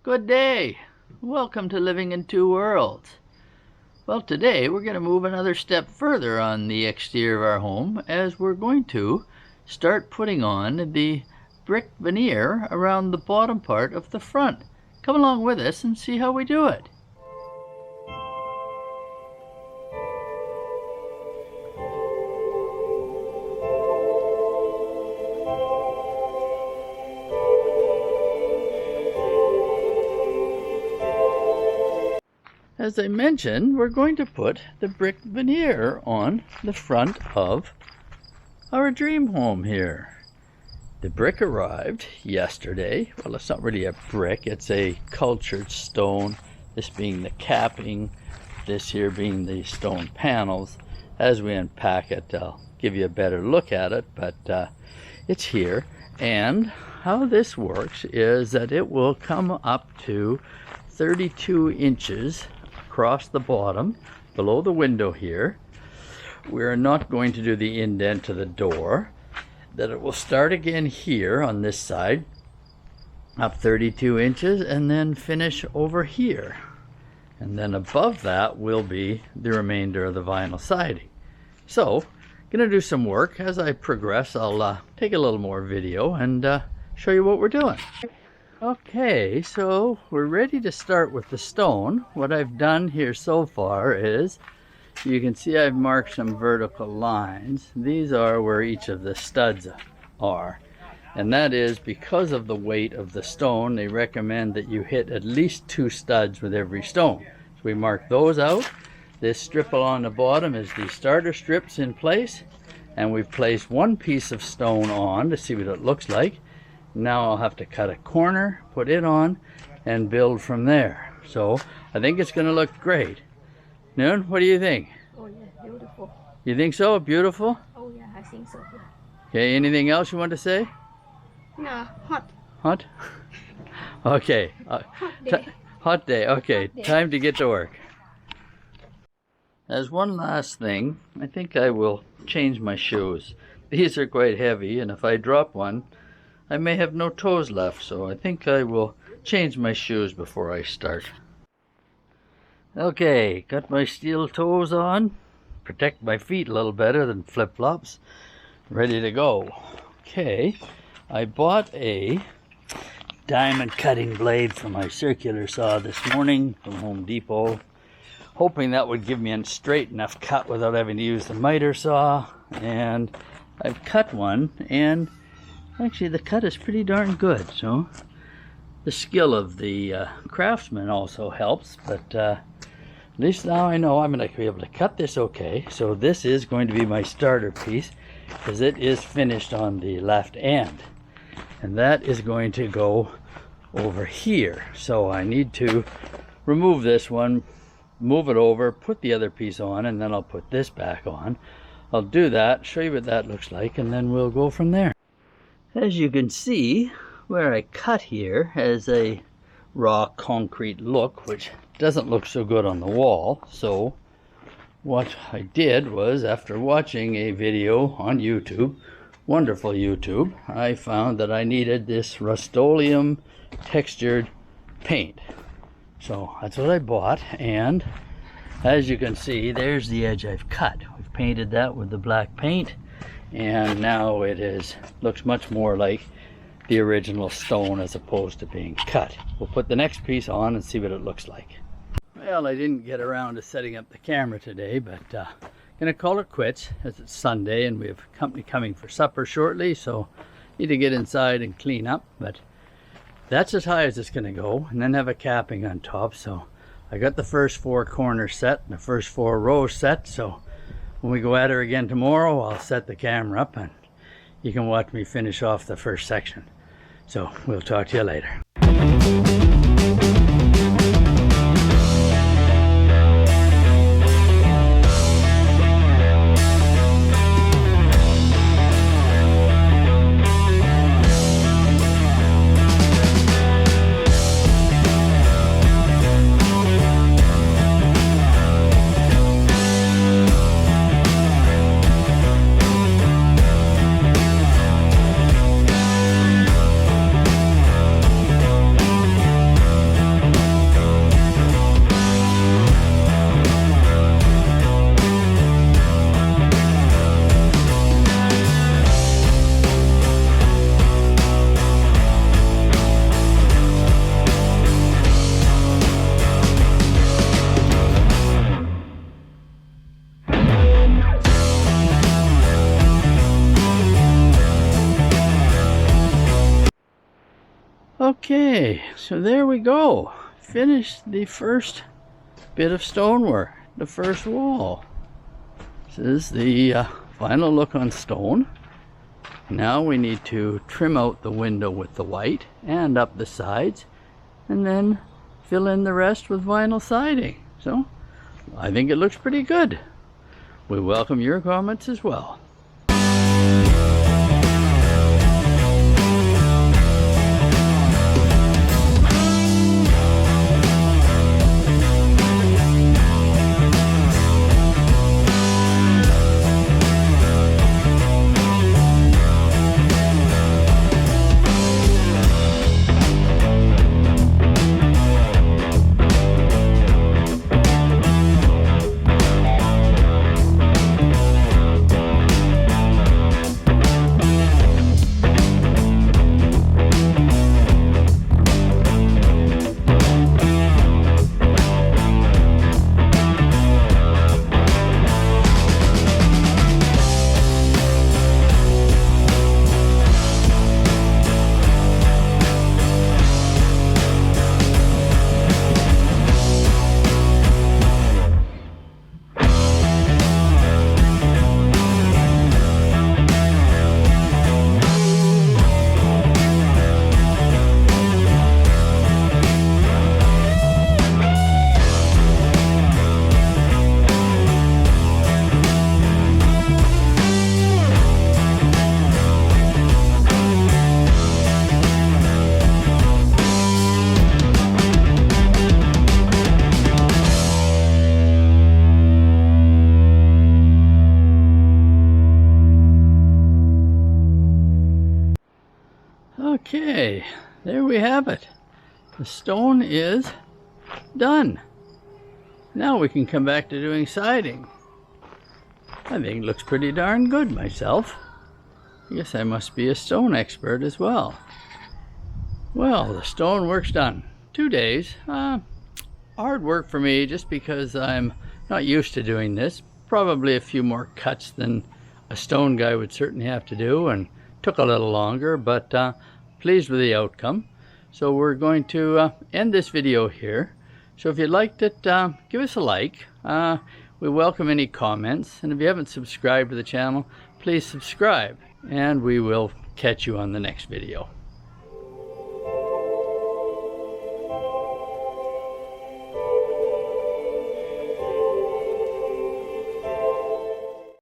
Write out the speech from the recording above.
Good day. Welcome to Living in Two Worlds. Well, today we're going to move another step further on the exterior of our home as we're going to start putting on the brick veneer around the bottom part of the front. Come along with us and see how we do it. As I mentioned, we're going to put the brick veneer on the front of our dream home here. The brick arrived yesterday. Well, it's not really a brick, it's a cultured stone. This being the capping, this here being the stone panels. As we unpack it, I'll give you a better look at it, but it's here. And how this works is that it will come up to 32 inches across the bottom below the window here. We're not going to do the indent to the door. That it will start again here on this side up 32 inches and then finish over here, and then above that will be the remainder of the vinyl siding. So gonna do some work. As I progress, I'll take a little more video and show you what we're doing. Okay, so we're ready to start with the stone. What I've done here so far is, you can see I've marked some vertical lines. These are where each of the studs are. And that is because of the weight of the stone. They recommend that you hit at least 2 studs with every stone. So we mark those out. This strip along the bottom is the starter strips in place. And we've placed one piece of stone on to see what it looks like. Now I'll have to cut a corner, put it on, and build from there. So I think it's going to look great. Noon, what do you think? Oh yeah, beautiful. You think so? Beautiful? Oh yeah, I think so. Yeah. Okay, anything else you want to say? No, hot. Hot? Okay. Hot day. Hot day. Okay, Hot day. time to get to work. As one last thing, I think I will change my shoes. These are quite heavy, and if I drop one, I may have no toes left, so I think I will change my shoes before I start. Okay, got my steel toes on. Protect my feet a little better than flip-flops. Ready to go. Okay, I bought a diamond cutting blade for my circular saw this morning from Home Depot, hoping that would give me a straight enough cut without having to use the miter saw. And I've cut one, and actually the cut is pretty darn good. So the skill of the craftsman also helps, but at least now I know I'm going to be able to cut this okay. So this is going to be my starter piece, because it is finished on the left end, and that is going to go over here. So I need to remove this one, move it over, put the other piece on, and then I'll put this back on. I'll do that, show you what that looks like, and then we'll go from there. As you can see, where I cut here has a raw concrete look, which doesn't look so good on the wall. So what I did was, after watching a video on YouTube, wonderful YouTube, I found that I needed this Rust-Oleum textured paint. So that's what I bought, and as you can see, there's the edge I've cut. We've painted that with the black paint, and now it looks much more like the original stone as opposed to being cut. We'll put the next piece on and see what it looks like. Well, I didn't get around to setting up the camera today, but gonna call it quits as it's Sunday and we have company coming for supper shortly, so need to get inside and clean up. But that's as high as it's gonna go, and then have a capping on top. So I got the first 4 corners set and the first 4 rows set, so when we go at her again tomorrow, I'll set the camera up and you can watch me finish off the first section. So we'll talk to you later. Okay, so there we go. Finished the first bit of stonework, the first wall. This is the final look on stone. Now we need to trim out the window with the white and up the sides, and then fill in the rest with vinyl siding. So I think it looks pretty good. We welcome your comments as well. Okay, there we have it. The stone is done. Now we can come back to doing siding. I think it looks pretty darn good myself. I guess I must be a stone expert as well. Well, the stonework's done. 2 days. Hard work for me just because I'm not used to doing this. Probably a few more cuts than a stone guy would certainly have to do, and took a little longer, but pleased with the outcome. So we're going to end this video here. So if you liked it, give us a like. We welcome any comments, and if you haven't subscribed to the channel, please subscribe, and we will catch you on the next video.